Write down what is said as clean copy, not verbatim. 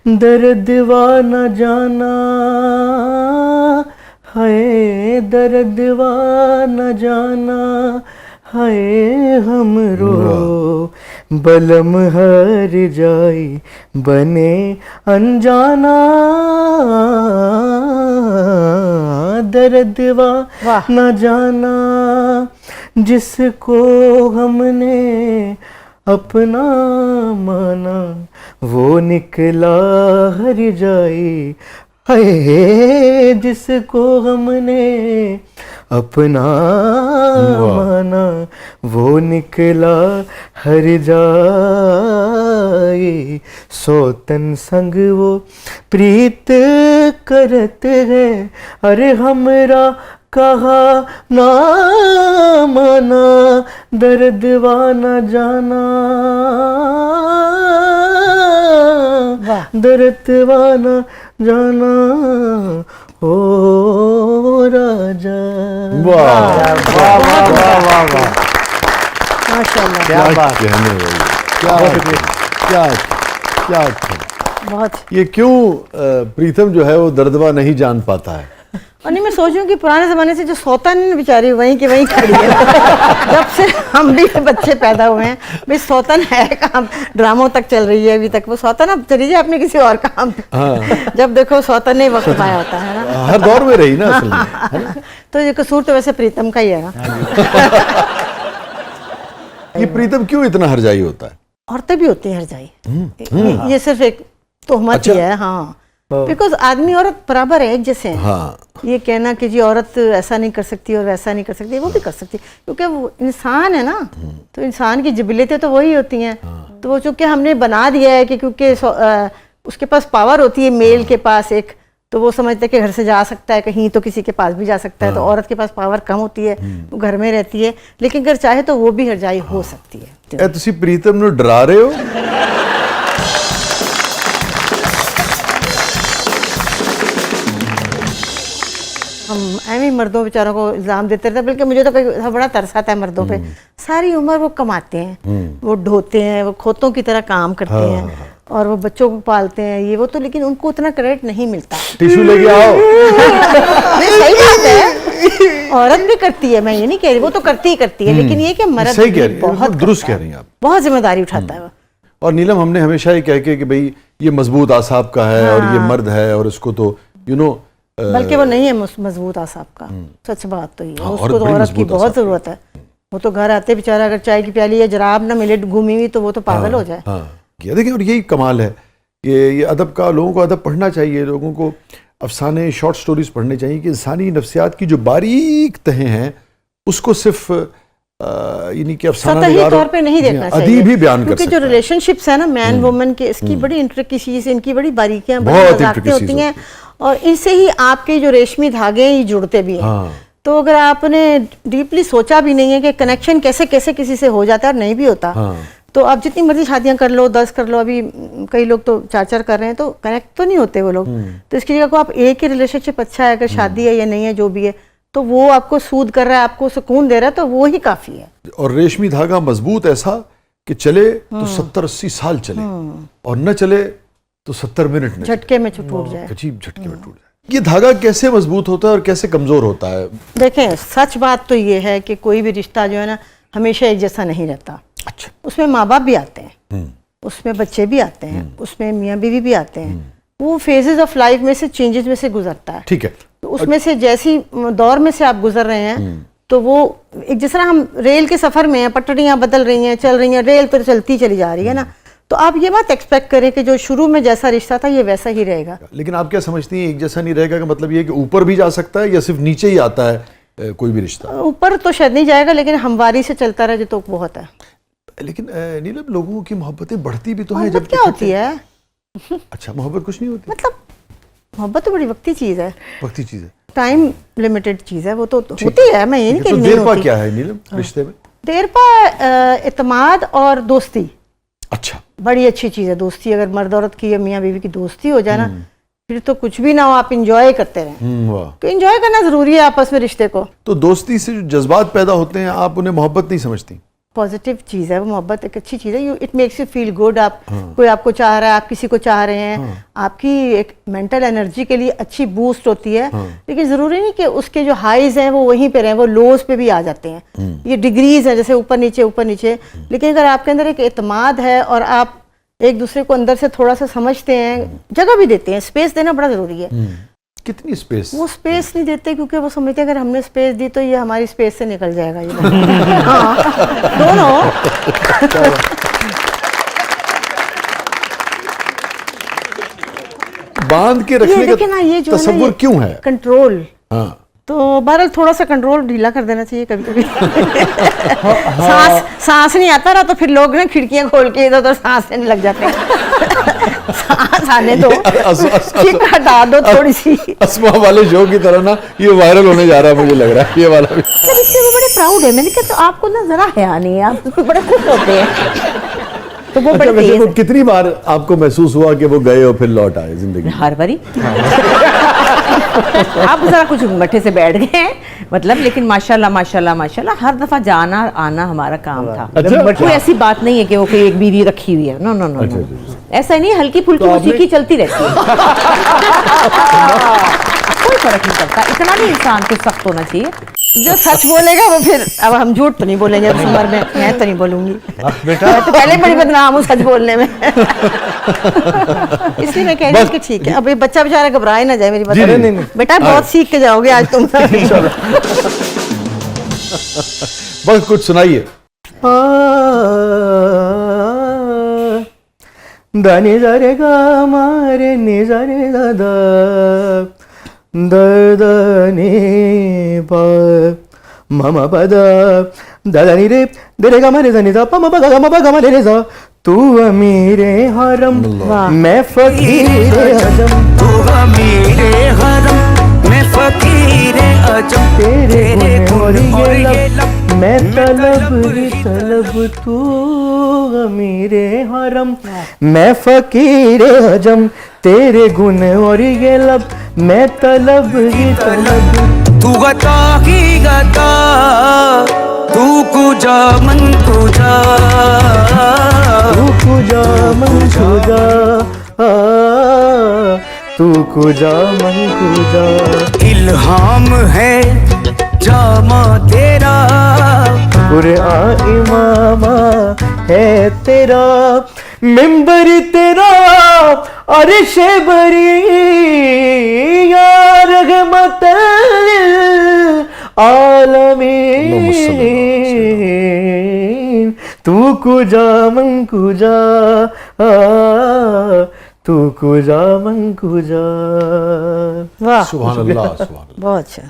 दर्दवा न जाना है, दर्दवा न जाना है हमरो, बलम हर जाई बने अनजाना, दर्दवा न जाना जिसको हमने अपना माना, वो निकला हर जाई है, जिसको हमने अपना माना, वो निकला हर जाए, सौतन संग वो प्रीत करत है, अरे हमरा कहा ना माना, दर्दवा न जाना, दर्दवा न जाना ओ राजा। वाह वाह वाह वाह वाह, माशाल्लाह, क्या बात कहने वाली, क्या क्या बहुत। ये क्यों प्रीतम जो है वो दर्दवा नहीं जान पाता है? और नहीं, मैं सोच रही हूँ कि पुराने ज़माने से जो सौतन बेचारी वहीं की वहीं खड़ी है। जब से हम भी बच्चे पैदा हुए हैं भाई सौतन है, काम ड्रामों तक चल रही है अभी तक वो सौतन, अब चली जाए अपने किसी और काम पे। हाँ। जब देखो सौतन ने वक्त पाया होता है ना, हर दौर में रही ना असल में। तो ये कसूर तो वैसे प्रीतम का ही है ना। ये प्रीतम क्यों इतना हरजाई होता है? औरतें भी होती हैं हरजाई, ये सिर्फ एक तोहमत ही है। हाँ, बिकॉज आदमी औरत बराबर है, एक जैसे हैं। हाँ। ये कहना कि जी औरत ऐसा नहीं कर सकती और वैसा नहीं कर सकती, वो भी कर सकती है क्योंकि वो इंसान है ना, तो इंसान की जिबिलियतें तो वही होती हैं। तो वो चूंकि हमने बना दिया है कि क्योंकि उसके पास पावर होती है मेल के पास एक, तो वो समझते हैं कि घर से जा सकता है कहीं तो किसी के पास भी जा सकता है। तो औरत के पास पावर कम होती है, वो घर में रहती है, लेकिन अगर चाहे तो वो भी हरजाई हो सकती है। तुसी प्रीतम नु डरा रहे हो? हम ऐਵੇਂ मर्दों बेचारों को इल्ज़ाम देते रहते हैं, बल्कि मुझे तो कई बड़ा तरस आता है मर्दों पे। सारी उम्र वो कमाते हैं, वो ढोते हैं, वो खोतों की तरह काम करते हैं और वो बच्चों को पालते हैं, ये वो, तो लेकिन उनको उतना क्रेडिट नहीं मिलता। टिश्यू लेके आओ। नहीं, सही बात है, औरत भी करती है, मैं ये नहीं कह रही, वो तो करती ही करती है, लेकिन ये कि मर्द सही कह रही है, बहुत दुरुस्त कह रही हैं आप, बहुत जिम्मेदारी उठाता है। और नीलम हमने हमेशा ये कह के कि भाई ये मजबूत आसाब का है और ये मर्द है और इसको तो बल्कि वो नहीं है मजबूत आसाब का, सच बात तो ये है। उसको तो औरत की बहुत जरूरत है। वो तो घर आते बेचारा अगर चाय की प्याली या जराब ना मिले घूमी हुई तो वो तो पागल हो जाए। देखिए, और यही कमाल है, ये अदब का, लोगों को अदब पढ़ना चाहिए, लोगों को अफसाने शॉर्ट स्टोरीज पढ़ने चाहिए कि इंसानी नफ्सियात की जो बारीक तहें हैं उसको सिर्फ यानी कि सतही तौर पे नहीं देखना चाहिए, अदीब ही बयान कर सकता है। क्योंकि जो रिलेशनशिप्स है ना मैन वुमन के, इसकी बड़ी इंट्रिकेसीज, इनकी बड़ी बारीकियां, बड़ी नज़ाकतें होती हैं और इनसे ही आपके जो रेशमी धागे ही जुड़ते भी हैं। तो अगर आपने डीपली सोचा भी नहीं है कि कनेक्शन कैसे कैसे किसी से हो जाता है और नहीं भी होता, तो आप जितनी मर्जी शादियां कर लो, 10 कर लो, अभी कई लोग तो 4-4 कर रहे हैं, तो कनेक्ट तो नहीं होते वो लोग। तो इसकी जगह को आप एक ही रिलेशनशिप अच्छा है, अगर शादी है या नहीं है जो भी है, तो वो आपको सूद कर रहा है, आपको सुकून दे रहा है, तो वो ही काफी है। और रेशमी धागा मजबूत ऐसा कि चले तो 70-80 साल चले और न चले तो 70 मिनट में झटके में टूट जाए, अजीब झटके में टूट जाए। ये धागा कैसे मजबूत होता है और कैसे कमजोर होता है? देखें, सच बात तो ये है कि कोई भी रिश्ता जो है ना हमेशा एक जैसा नहीं रहता। अच्छा। उसमें माँ बाप भी आते हैं, उसमें बच्चे भी आते हैं, उसमें मियाँ बीवी भी आते हैं, वो फेजेस ऑफ लाइफ में से, चेंजेस में से गुजरता है। ठीक है। तो उसमें से जैसी दौर में से आप गुजर रहे हैं, तो वो एक जिस तरह हम रेल के सफर में हैं, पटरियां बदल रही हैं, चल रही हैं, रेल तो चलती चली जा रही है ना, तो आप ये बात एक्सपेक्ट करें कि जो शुरू में जैसा रिश्ता था ये वैसा ही रहेगा। लेकिन आप क्या समझती हैं एक जैसा नहीं रहेगा का मतलब ये कि ऊपर भी जा सकता है या सिर्फ नीचे ही आता है कोई भी रिश्ता? ऊपर तो शायद नहीं जाएगा, लेकिन हमवारी से चलता रहे तो बहुत है। लेकिन नीलम, लोगों की मोहब्बतें बढ़ती भी तो हैं जब क्या होती है? अच्छा, मोहब्बत कुछ नहीं होती? मतलब मोहब्बत तो बड़ी वक्ती चीज है, वक्ती चीज है, टाइम लिमिटेड चीज है, वो तो होती है, मैं ये नहीं कह रही। देरपा क्या है नीलम रिश्ते में? देरपा इत्मीनान और दोस्ती। अच्छा, बड़ी अच्छी चीज है दोस्ती। अगर मर्द औरत की या मियाँ बीवी की दोस्ती हो जाए ना, फिर तो कुछ भी ना हो, आप इंजॉय करते रहें। तो इंजॉय करना जरूरी है आपस में रिश्ते को। तो दोस्ती से जो जज्बात पैदा होते हैं आप उन्हें मोहब्बत नहीं समझती? पॉजिटिव चीज़ है, वो मोहब्बत एक अच्छी चीज़ है, you it makes you feel good. आप कोई आपको चाह रहा है, आप किसी को चाह रहे हैं, आपकी एक मेंटल एनर्जी के लिए अच्छी बूस्ट होती है। लेकिन ज़रूरी नहीं कि उसके जो हाइज हैं वो वहीं पे रहें, वो लोज पे भी आ जाते हैं। ये डिग्रीज हैं, जैसे ऊपर नीचे। लेकिन अगर आपके अंदर एक एतमाद है और आप एक दूसरे को अंदर से थोड़ा सा समझते हैं, जगह भी देते हैं, स्पेस देना बड़ा ज़रूरी है। कितनी स्पेस? वो स्पेस नहीं देते क्योंकि वो समझते हैं अगर हमने स्पेस दी तो ये हमारी स्पेस से निकल जाएगा ये। हाँ, दोनों। बांध के रखने का तस्वुर क्यों है? कंट्रोल। हाँ। तो बहरहाल थोड़ा सा कंट्रोल ढीला कर देना चाहिए कभी-कभी। सांस नहीं आता ना तो फिर लोग ना खिड़कियां खोल के इधर उधर सांस लेने लग जाते हैं। सांस आने दो, चिक हटा दो थोड़ी सी। अस्मा वाले शो की तरह ना ये वायरल होने जा रहा है, मुझे लग रहा है ये वाला भी। सर इससे वो बड़े प्राउड है। मैंने कहा तो आपको ना जरा हया नहीं है, आप बड़े खुश होते हैं। तो वो बड़े तेज है। कितनी बार आपको महसूस हुआ कि वो गए और फिर लौट आए जिंदगी? हर बारी। आप जरा कुछ मठे से बैठ गए मतलब, लेकिन माशाल्लाह हर दफा जाना आना हमारा काम था। कोई ऐसी बात नहीं है कि वो कोई एक बीवी रखी हुई है, नो। ऐसा नहीं, हल्की फुल्की मौसीकी चलती रहती है। कोई फर्क नहीं पड़ता, इतना भी इंसान को सख्त होना चाहिए। जो सच बोलेगा वो फिर, अब हम झूठ तो नहीं बोलेंगे अब उम्र में, मैं तो नहीं बोलूंगी बेटा, तो पहले बड़ी बदनाम हूँ सच बोलने में। इसलिए मैं कह रही हूँ कि ठीक है, अब ये बच्चा बेचारा घबराए ना जाए मेरी बात। नहीं बेटा बहुत सीख के जाओगे आज तुम। बस कुछ सुनाइए। दानी जारे गा मारे नि जारे दादा ददनी पा मम पद दादानी रे दरे गा मारे जानी दा पम पगा गा पगा मारे रे जा तू अमीरे हरम मैं फकीरे अजम, तू अमीरे हरम मैं फकीरे अजम, तेरे गुण और ये लब मैं तलब तू अमीरे हरम मैं फकीरे अजम, तेरे गुण और ये लब मैं तलब ही तलब। तू गता ही गता तू कुजा मन कुजा, तू कुजा मन कुजा, तू कुजा मन कुजा। इल्हाम है जामा तेरा, कुरआन इमामा है तेरा, मिंबर तेरा अर्श बरी या रहमत आलमीन, तू कुजा मन कुजा, तू कुजा मन कुजा। वाह सुभान अल्लाह, सुभान अल्लाह। बहुत अच्छा।